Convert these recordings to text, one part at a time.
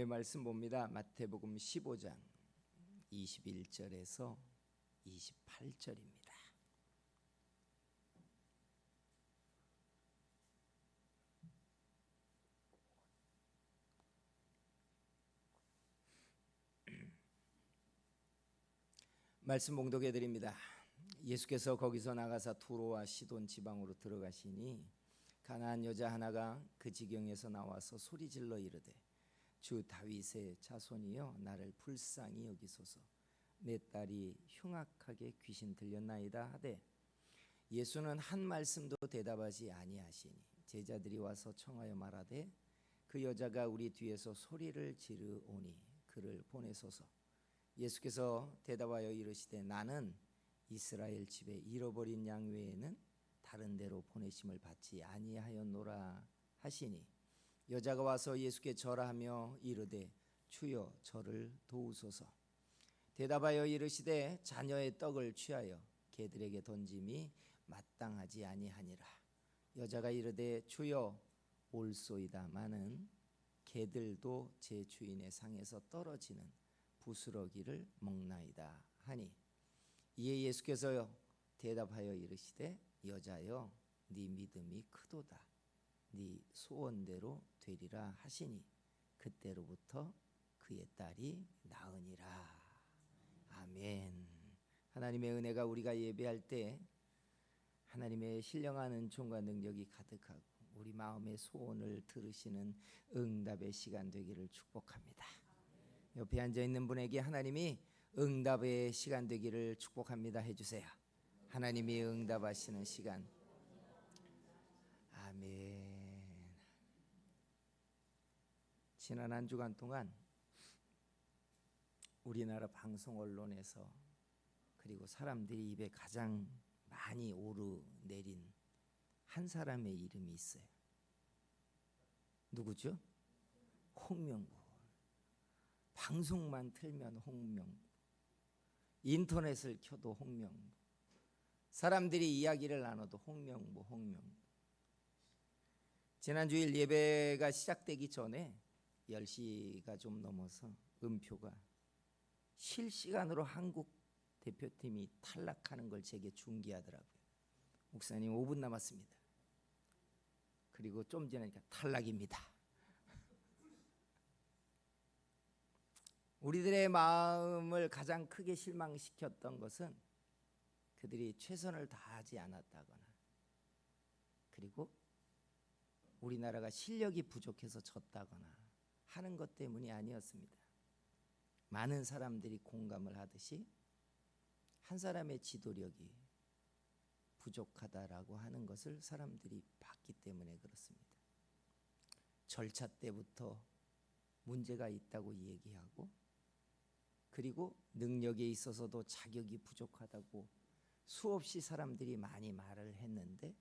말씀 봅니다. 마태복음 15장 21절에서 28절입니다. 말씀 봉독해 드립니다. 예수께서 거기서 나가사 두로와 시돈 지방으로 들어가시니 가나안 여자 하나가 그 지경에서 나와서 소리질러 이르되 주 다윗의 자손이여 나를 불쌍히 여기소서. 내 딸이 흉악하게 귀신 들렸나이다 하되 예수는 한 말씀도 대답하지 아니하시니 제자들이 와서 청하여 말하되 그 여자가 우리 뒤에서 소리를 지르오니 그를 보내소서. 예수께서 대답하여 이르시되 나는 이스라엘 집에 잃어버린 양 외에는 다른 데로 보내심을 받지 아니하였노라 하시니 여자가 와서 예수께 절하며 이르되 주여 저를 도우소서. 대답하여 이르시되 자녀의 떡을 취하여 개들에게 던짐이 마땅하지 아니하니라. 여자가 이르되 주여 올소이다마는 개들도 제 주인의 상에서 떨어지는 부스러기를 먹나이다 하니 이에 예수께서 대답하여 이르시되 여자여 네 믿음이 크도다. 네 소원대로 되리라 하시니 그때로부터 그의 딸이 나으니라. 아멘. 하나님의 은혜가 우리가 예배할 때 하나님의 신령한 은총과 능력이 가득하고 우리 마음의 소원을 들으시는 응답의 시간 되기를 축복합니다. 옆에 앉아있는 분에게 하나님이 응답의 시간 되기를 축복합니다 해주세요. 하나님이 응답하시는 시간. 아멘. 지난 한 주간 동안 우리나라 방송 언론에서 그리고 사람들이 입에 가장 많이 오르내린 한 사람의 이름이 있어요. 누구죠? 홍명보. 방송만 틀면 홍명보, 인터넷을 켜도 홍명보, 사람들이 이야기를 나눠도 홍명보. 지난 주일 예배가 시작되기 전에 10시가 좀 넘어서 음표가 실시간으로 한국 대표팀이 탈락하는 걸 제게 중계하더라고요. 목사님 5분 남았습니다. 그리고 좀 지나니까 탈락입니다. 우리들의 마음을 가장 크게 실망시켰던 것은 그들이 최선을 다하지 않았다거나 그리고 우리나라가 실력이 부족해서 졌다거나 하는 것 때문이 아니었습니다. 많은 사람들이 공감을 하듯이 한 사람의 지도력이 부족하다라고 하는 것을 사람들이 봤기 때문에 그렇습니다. 절차 때부터 문제가 있다고 얘기하고 그리고 능력에 있어서도 자격이 부족하다고 수없이 사람들이 많이 말을 했는데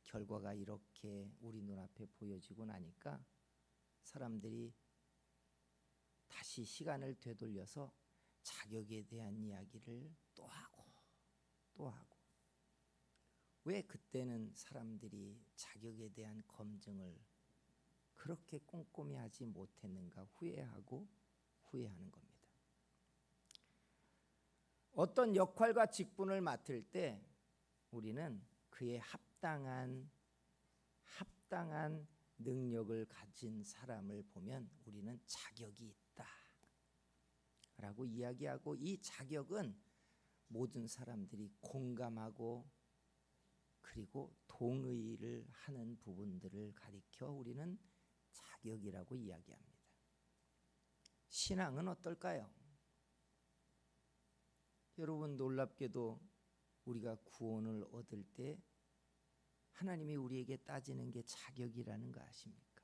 결과가 이렇게 우리 눈앞에 보여지고 나니까 사람들이 다시 시간을 되돌려서 자격에 대한 이야기를 또 하고 왜 그때는 사람들이 자격에 대한 검증을 그렇게 꼼꼼히 하지 못했는가 후회하는 겁니다. 어떤 역할과 직분을 맡을 때 우리는 그에 합당한 능력을 가진 사람을 보면 우리는 자격이 있다라고 이야기하고 이 자격은 모든 사람들이 공감하고 그리고 동의를 하는 부분들을 가리켜 우리는 자격이라고 이야기합니다. 신앙은 어떨까요? 여러분 놀랍게도 우리가 구원을 얻을 때 하나님이 우리에게 따지는 게 자격이라는 거 아십니까?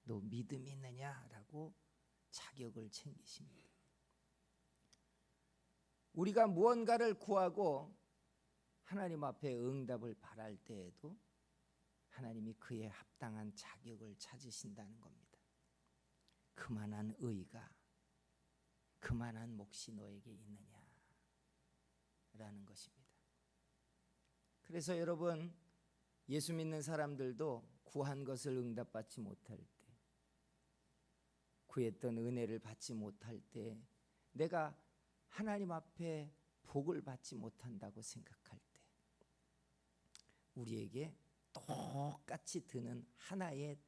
너 믿음이 있느냐라고 자격을 챙기십니다. 우리가 무언가를 구하고 하나님 앞에 응답을 바랄 때에도 하나님이 그에 합당한 자격을 찾으신다는 겁니다. 그만한 의가 그만한 몫이 너에게 있느냐라는 것입니다. 그래서 여러분 예수 믿는 사람들도 구한 것을 응답받지 못할 때 구했던 은혜를 받지 못할 때, 내가 하나님 앞에 복을 받지 못한다고 생각할 때, 우리에게 똑같이 드는 하나의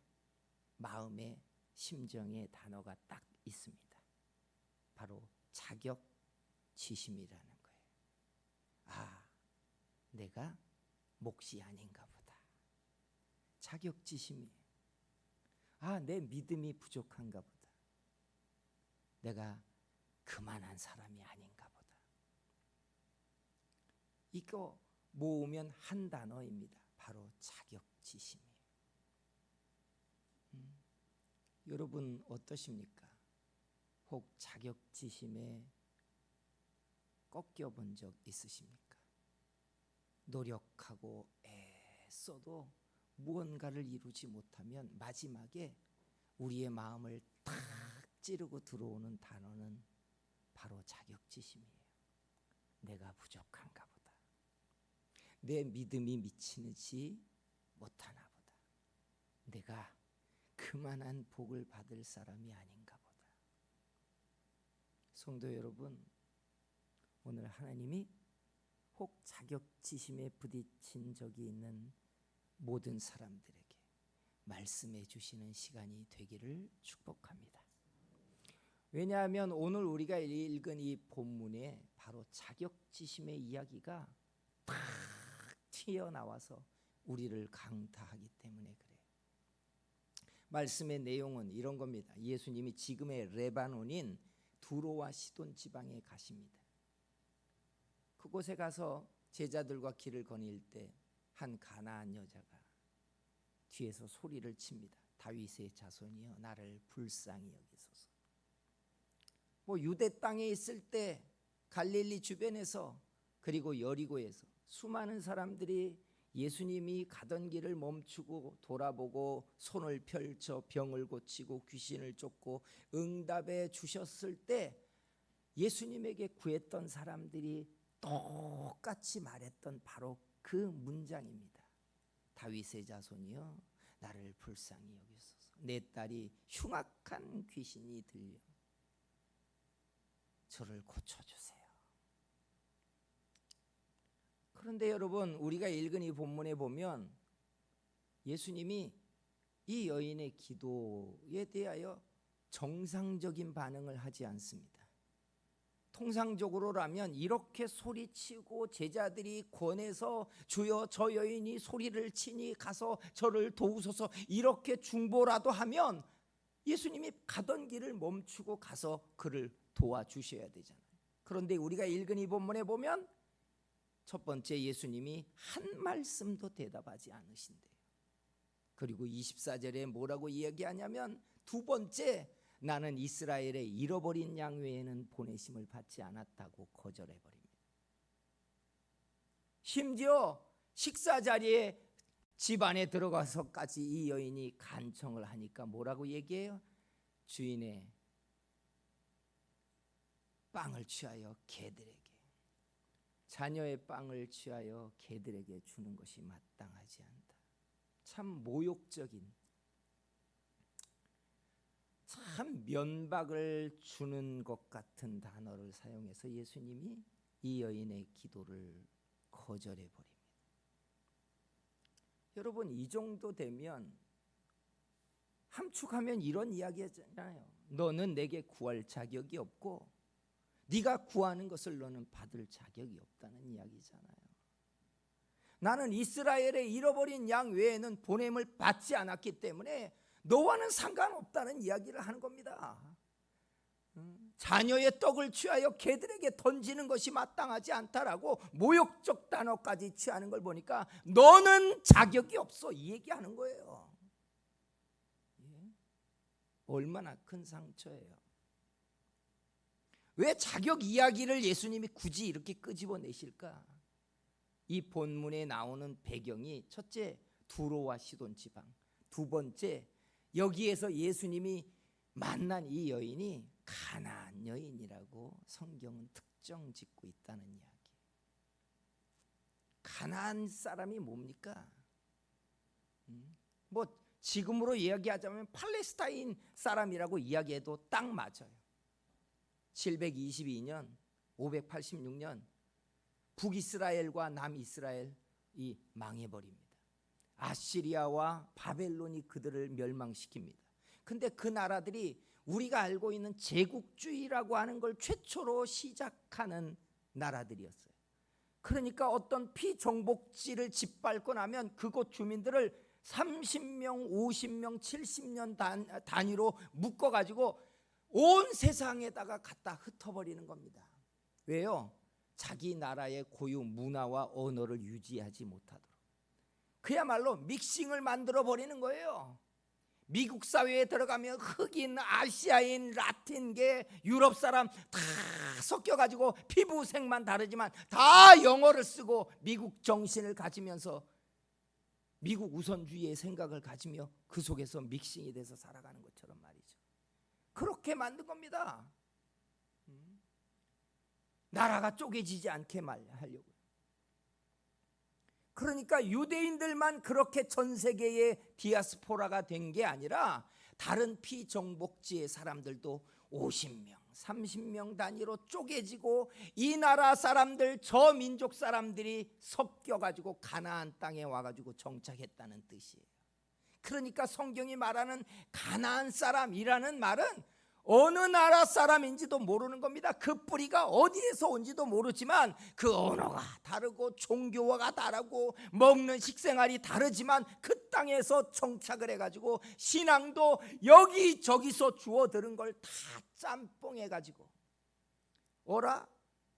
마음의 심정의 단어가 딱 있습니다. 바로 자격지심이라는 거예요. 아, 내가 몫이 아닌가 보다. 자격지심이에요. 아, 내 믿음이 부족한가 보다. 내가 그만한 사람이 아닌가 보다. 이거 모으면 한 단어입니다. 바로 자격지심이에요. 여러분 어떠십니까? 혹 자격지심에 꺾여본 적 있으십니까? 노력하고 애써도 무언가를 이루지 못하면 마지막에 우리의 마음을 탁 찌르고 들어오는 단어는 바로 자격지심이에요. 내가 부족한가 보다. 내 믿음이 미치지 못하나 보다. 내가 그만한 복을 받을 사람이 아닌가 보다. 성도 여러분, 오늘 하나님이 혹 자격지심에 부딪힌 적이 있는 모든 사람들에게 말씀해 주시는 시간이 되기를 축복합니다. 왜냐하면 오늘 우리가 읽은 이 본문에 바로 자격지심의 이야기가 탁 튀어나와서 우리를 강타하기 때문에 그래요. 말씀의 내용은 이런 겁니다. 예수님이 지금의 레바논인 두로와 시돈 지방에 가십니다. 그곳에 가서 제자들과 길을 거닐 때 한 가나안 여자가 뒤에서 소리를 칩니다. 다윗의 자손이여, 나를 불쌍히 여기소서. 유대 땅에 있을 때 갈릴리 주변에서 그리고 여리고에서 수많은 사람들이 예수님이 가던 길을 멈추고 돌아보고 손을 펼쳐 병을 고치고 귀신을 쫓고 응답해 주셨을 때 예수님에게 구했던 사람들이 똑같이 말했던 바로 그 문장입니다. 다윗의 자손이여, 나를 불쌍히 여기소서. 내 딸이 흉악한 귀신이 들려 저를 고쳐주세요. 그런데 여러분, 우리가 읽은 이 본문에 보면 예수님이 이 여인의 기도에 대하여 정상적인 반응을 하지 않습니다. 통상적으로라면 이렇게 소리치고 제자들이 권해서 주여 저 여인이 소리를 치니 가서 저를 도우소서 이렇게 중보라도 하면 예수님이 가던 길을 멈추고 가서 그를 도와주셔야 되잖아요. 그런데 우리가 읽은 이 본문에 보면 첫 번째, 예수님이 한 말씀도 대답하지 않으신대요. 그리고 24절에 뭐라고 이야기하냐면 두 번째, 나는 이스라엘의 잃어버린 양 외에는 보내심을 받지 않았다고 거절해버립니다. 심지어 식사 자리에 집 안에 들어가서까지 이 여인이 간청을 하니까 뭐라고 얘기해요? 주인의 빵을 취하여 개들에게, 자녀의 빵을 취하여 개들에게 주는 것이 마땅하지 않다. 참 모욕적인, 참 면박을 주는 것 같은 단어를 사용해서 예수님이 이 여인의 기도를 거절해 버립니다. 여러분, 이 정도 되면 함축하면 이런 이야기 하잖아요. 너는 내게 구할 자격이 없고 네가 구하는 것을 너는 받을 자격이 없다는 이야기잖아요. 나는 이스라엘의 잃어버린 양 외에는 보냄을 받지 않았기 때문에 너와는 상관없다는 이야기를 하는 겁니다. 자녀의 떡을 취하여 개들에게 던지는 것이 마땅하지 않다라고 모욕적 단어까지 취하는 걸 보니까 너는 자격이 없어, 이 얘기하는 거예요. 얼마나 큰 상처예요. 왜 자격 이야기를 예수님이 굳이 이렇게 끄집어내실까? 이 본문에 나오는 배경이 첫째, 두로와 시돈 지방, 두 번째, 여기에서 예수님이 만난 이 여인이 가나안 여인이라고 성경은 특정 짓고 있다는 이야기. 가나안 사람이 뭡니까? 지금으로 이야기하자면 팔레스타인 사람이라고 이야기해도 딱 맞아요. 722년, 586년 북이스라엘과 남이스라엘이 망해버립니다. 아시리아와 바벨론이 그들을 멸망시킵니다. 근데 그 나라들이 우리가 알고 있는 제국주의라고 하는 걸 최초로 시작하는 나라들이었어요. 그러니까 어떤 피정복지를 짓밟고 나면 그곳 주민들을 30명, 50명, 70년 단위로 묶어가지고 온 세상에다가 갖다 흩어버리는 겁니다. 왜요? 자기 나라의 고유 문화와 언어를 유지하지 못하도록. 그야말로 믹싱을 만들어 버리는 거예요. 미국 사회에 들어가면 흑인, 아시아인, 라틴계, 유럽 사람 다 섞여가지고 피부색만 다르지만 다 영어를 쓰고 미국 정신을 가지면서 미국 우선주의의 생각을 가지며 그 속에서 믹싱이 돼서 살아가는 것처럼 말이죠. 그렇게 만든 겁니다. 나라가 쪼개지지 않게 하려고. 그러니까 유대인들만 그렇게 전 세계의 디아스포라가 된 게 아니라 다른 피정복지의 사람들도 50명, 30명 단위로 쪼개지고 이 나라 사람들, 저 민족 사람들이 섞여가지고 가나안 땅에 와가지고 정착했다는 뜻이에요. 그러니까 성경이 말하는 가나안 사람이라는 말은 어느 나라 사람인지도 모르는 겁니다. 그 뿌리가 어디에서 온지도 모르지만 그 언어가 다르고 종교가 다르고 먹는 식생활이 다르지만 그 땅에서 정착을 해가지고 신앙도 여기저기서 주워들은 걸 다 짬뽕해가지고 어라?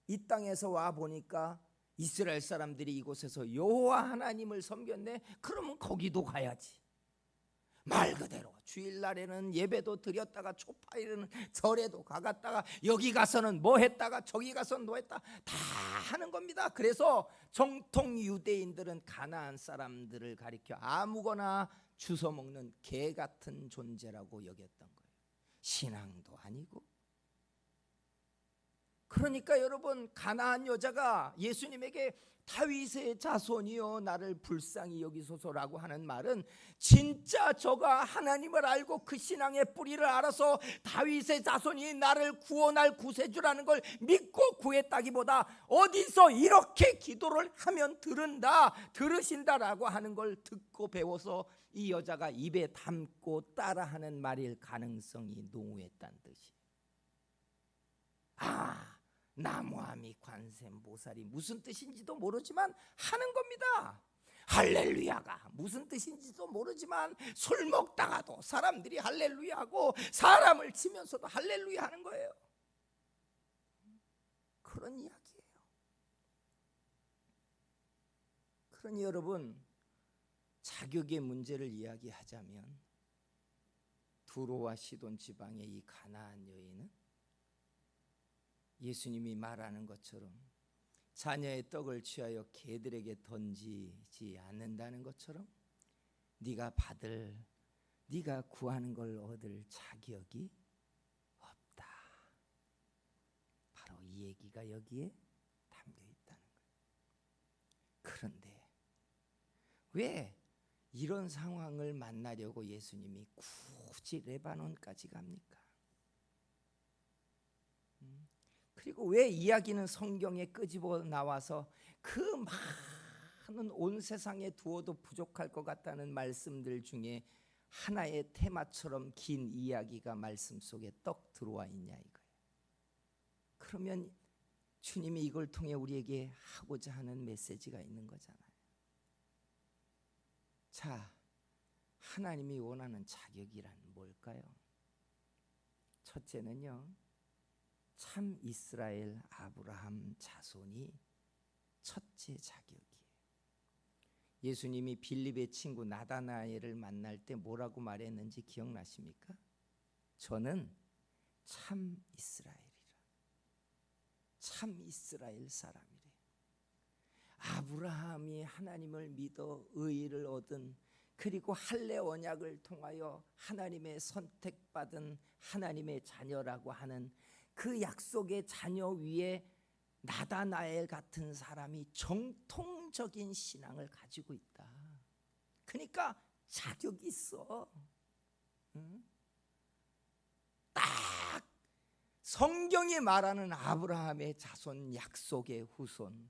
이 땅에서 와 보니까 이스라엘 사람들이 이곳에서 여호와 하나님을 섬겼네? 그러면 거기도 가야지. 말 그대로 주일날에는 예배도 드렸다가 초파일에는 절에도 가갔다가 여기 가서는 뭐 했다가 저기 가서는 뭐 했다 다 하는 겁니다. 그래서 정통 유대인들은 가나안 사람들을 가리켜 아무거나 주워 먹는 개 같은 존재라고 여겼던 거예요. 신앙도 아니고. 그러니까 여러분, 가나안 여자가 예수님에게 다윗의 자손이여 나를 불쌍히 여기소서라고 하는 말은 진짜 저가 하나님을 알고 그 신앙의 뿌리를 알아서 다윗의 자손이 나를 구원할 구세주라는 걸 믿고 구했다기보다 어디서 이렇게 기도를 하면 들으신다라고 하는 걸 듣고 배워서 이 여자가 입에 담고 따라하는 말일 가능성이 농후했다는 뜻이에요. 나무아미 관세음보살이 무슨 뜻인지도 모르지만 하는 겁니다. 할렐루야가 무슨 뜻인지도 모르지만 술 먹다가도 사람들이 할렐루야하고 사람을 치면서도 할렐루야 하는 거예요. 그런 이야기예요. 그러니 여러분, 자격의 문제를 이야기하자면 두로와 시돈 지방의 이 가나안 여인은 예수님이 말하는 것처럼 자녀의 떡을 취하여 개들에게 던지지 않는다는 것처럼 네가 구하는 걸 얻을 자격이 없다. 바로 이 얘기가 여기에 담겨 있다는 거예요. 그런데 왜 이런 상황을 만나려고 예수님이 굳이 레바논까지 갑니까? 그리고 왜 이야기는 성경에 끄집어 나와서 그 많은 온 세상에 두어도 부족할 것 같다는 말씀들 중에 하나의 테마처럼 긴 이야기가 말씀 속에 떡 들어와 있냐 이거예요. 그러면 주님이 이걸 통해 우리에게 하고자 하는 메시지가 있는 거잖아요. 자, 하나님이 원하는 자격이란 뭘까요? 첫째는요, 참 이스라엘 아브라함 자손이 첫째 자격이에요. 예수님이 빌립의 친구 나다나엘을 만날 때 뭐라고 말했는지 기억나십니까? 저는 참 이스라엘이라. 참 이스라엘 사람이래. 아브라함이 하나님을 믿어 의의를 얻은, 그리고 할례 언약을 통하여 하나님의 선택받은 하나님의 자녀라고 하는 그 약속의 자녀 위에 나다나엘 같은 사람이 정통적인 신앙을 가지고 있다. 그러니까 자격이 있어. 응? 딱 성경이 말하는 아브라함의 자손, 약속의 후손,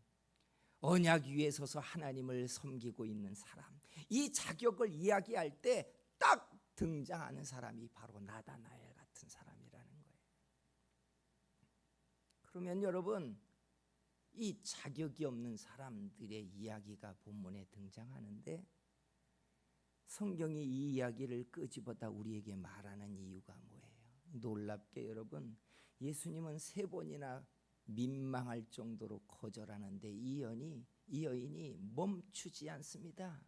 언약 위에 서서 하나님을 섬기고 있는 사람, 이 자격을 이야기할 때 딱 등장하는 사람이 바로 나다나엘 같은 사람이라는 거예요. 그러면 여러분, 이 자격이 없는 사람들의 이야기가 본문에 등장하는데 성경이 이 이야기를 끄집어다 우리에게 말하는 이유가 뭐예요? 놀랍게 여러분, 예수님은 3번이나 민망할 정도로 거절하는데 이 여인이 멈추지 않습니다.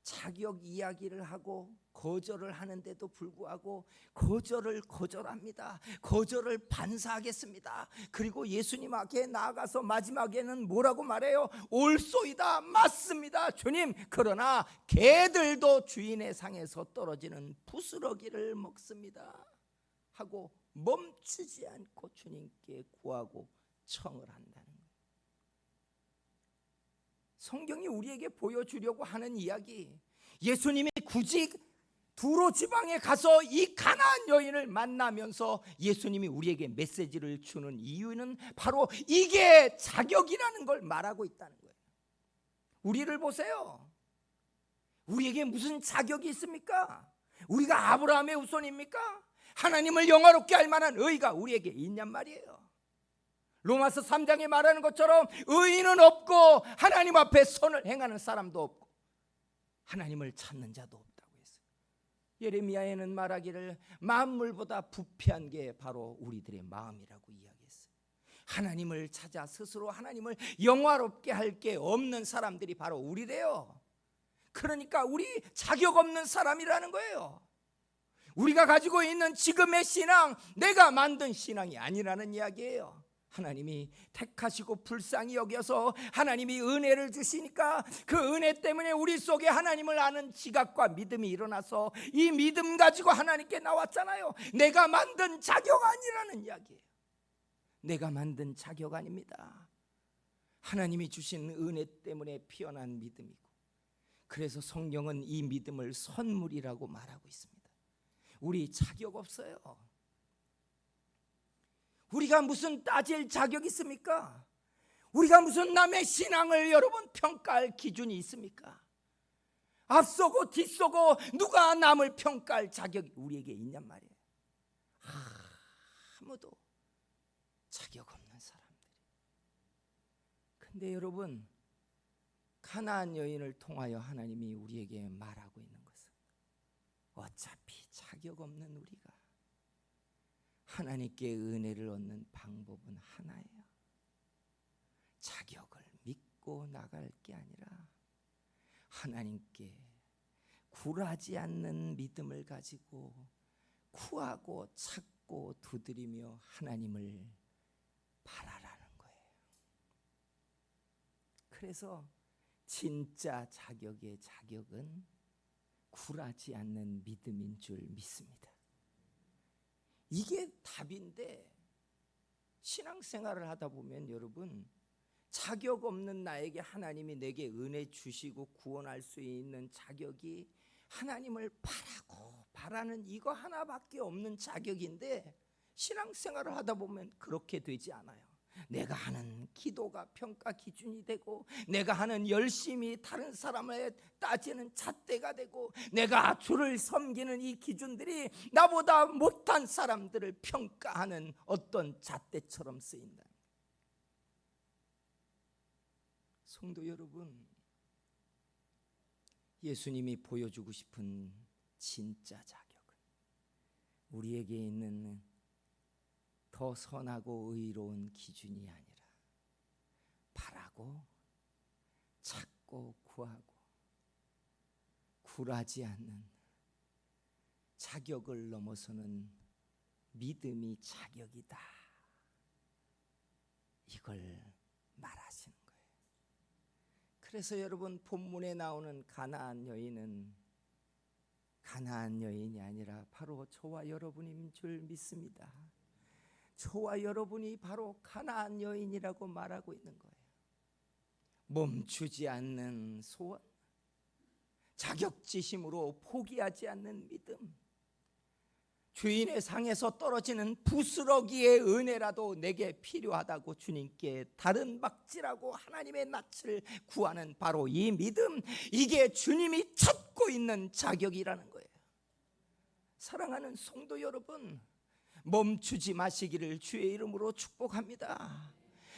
자격 이야기를 하고 거절을 하는데도 불구하고 거절합니다. 거절을 반사하겠습니다. 그리고 예수님 앞에 나아가서 마지막에는 뭐라고 말해요? 옳소이다, 맞습니다, 주님. 그러나 개들도 주인의 상에서 떨어지는 부스러기를 먹습니다 하고 멈추지 않고 주님께 구하고 청을 한다는 거예요. 성경이 우리에게 보여주려고 하는 이야기, 예수님이 굳이 두로 지방에 가서 이 가나안 여인을 만나면서 예수님이 우리에게 메시지를 주는 이유는 바로 이게 자격이라는 걸 말하고 있다는 거예요. 우리를 보세요. 우리에게 무슨 자격이 있습니까? 우리가 아브라함의 후손입니까? 하나님을 영화롭게 할 만한 의의가 우리에게 있냔 말이에요. 로마서 3장에 말하는 것처럼 의인은 없고 하나님 앞에 선을 행하는 사람도 없고 하나님을 찾는 자도 없다고 했어요. 예레미야에는 말하기를 만물보다 부패한 게 바로 우리들의 마음이라고 이야기했어요. 하나님을 찾아 스스로 하나님을 영화롭게 할 게 없는 사람들이 바로 우리래요. 그러니까 우리 자격 없는 사람이라는 거예요. 우리가 가지고 있는 지금의 신앙, 내가 만든 신앙이 아니라는 이야기예요. 하나님이 택하시고 불쌍히 여겨서 하나님이 은혜를 주시니까 그 은혜 때문에 우리 속에 하나님을 아는 지각과 믿음이 일어나서 이 믿음 가지고 하나님께 나왔잖아요. 내가 만든 자격 아니라는 이야기예요. 내가 만든 자격 아닙니다. 하나님이 주신 은혜 때문에 피어난 믿음이고, 그래서 성경은 이 믿음을 선물이라고 말하고 있습니다. 우리 자격 없어요. 우리가 무슨 따질 자격이 있습니까? 우리가 무슨 남의 신앙을 여러분 평가할 기준이 있습니까? 앞서고 뒤서고 누가 남을 평가할 자격이 우리에게 있냔 말이에요. 아무도 자격 없는 사람들이. 근데 여러분, 가나안 여인을 통하여 하나님이 우리에게 말하고 있는 것은 어차피 자격 없는 우리가 하나님께 은혜를 얻는 방법은 하나예요. 자격을 믿고 나갈 게 아니라 하나님께 굴하지 않는 믿음을 가지고 구하고 찾고 두드리며 하나님을 바라라는 거예요. 그래서 진짜 자격의 자격은 굴하지 않는 믿음인 줄 믿습니다. 이게 답인데, 신앙생활을 하다 보면 여러분, 자격 없는 나에게 하나님이 내게 은혜 주시고 구원할 수 있는 자격이 하나님을 바라는 이거 하나밖에 없는 자격인데, 신앙생활을 하다 보면 그렇게 되지 않아요. 내가 하는 기도가 평가 기준이 되고, 내가 하는 열심히 다른 사람을 따지는 잣대가 되고, 내가 주를 섬기는 이 기준들이 나보다 못한 사람들을 평가하는 어떤 잣대처럼 쓰인다. 성도 여러분, 예수님이 보여주고 싶은 진짜 자격은 우리에게 있는 더 선하고 의로운 기준이 아니라 바라고 찾고 구하고 굴하지 않는 자격을 넘어서는 믿음이 자격이다, 이걸 말하시는 거예요. 그래서 여러분, 본문에 나오는 가나안 여인은 가나안 여인이 아니라 바로 저와 여러분인 줄 믿습니다. 저와 여러분이 바로 가나안 여인이라고 말하고 있는 거예요. 멈추지 않는 소원, 자격지심으로 포기하지 않는 믿음, 주인의 상에서 떨어지는 부스러기의 은혜라도 내게 필요하다고 주님께 다른 박질하고 하나님의 낯을 구하는 바로 이 믿음, 이게 주님이 찾고 있는 자격이라는 거예요. 사랑하는 성도 여러분, 멈추지 마시기를 주의 이름으로 축복합니다.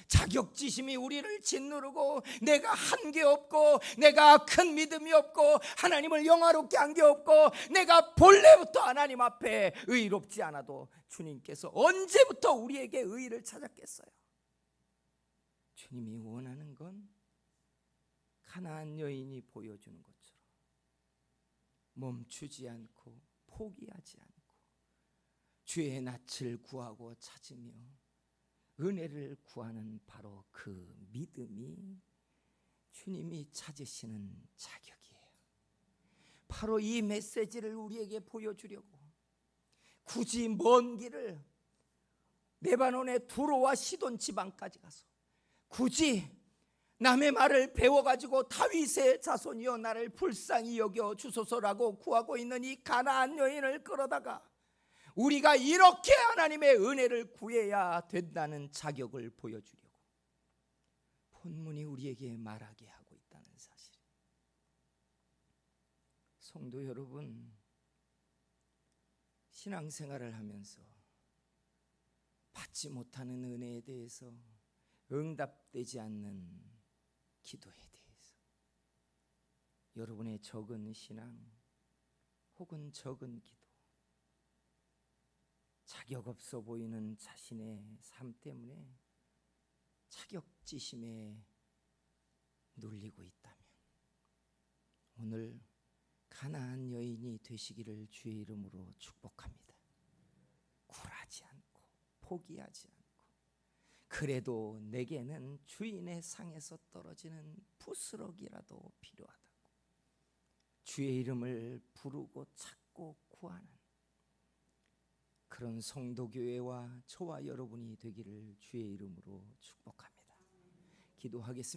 자격지심이 우리를 짓누르고 내가 한 게 없고 내가 큰 믿음이 없고 하나님을 영화롭게 한 게 없고 내가 본래부터 하나님 앞에 의롭지 않아도 주님께서 언제부터 우리에게 의의를 찾았겠어요? 주님이 원하는 건 가나안 여인이 보여주는 것처럼 멈추지 않고 포기하지 않고 주의 낯을 구하고 찾으며 은혜를 구하는 바로 그 믿음이 주님이 찾으시는 자격이에요. 바로 이 메시지를 우리에게 보여주려고 굳이 먼 길을 레바논의 두로와 시돈 지방까지 가서 굳이 남의 말을 배워가지고 다윗의 자손이여 나를 불쌍히 여겨 주소서라고 구하고 있는 이 가나안 여인을 끌어다가 우리가 이렇게 하나님의 은혜를 구해야 된다는 자격을 보여주려고 본문이 우리에게 말하게 하고 있다는 사실. 성도 여러분, 신앙생활을 하면서 받지 못하는 은혜에 대해서, 응답되지 않는 기도에 대해서 여러분의 적은 신앙 혹은 적은 기도, 자격 없어 보이는 자신의 삶 때문에 자격지심에 눌리고 있다면 오늘 가나안 여인이 되시기를 주의 이름으로 축복합니다. 굴하지 않고 포기하지 않고 그래도 내게는 주인의 상에서 떨어지는 부스러기라도 필요하다고 주의 이름을 부르고 찾고 구하는 그런 성도교회와 저와 여러분이 되기를 주의 이름으로 축복합니다. 기도하겠습니다.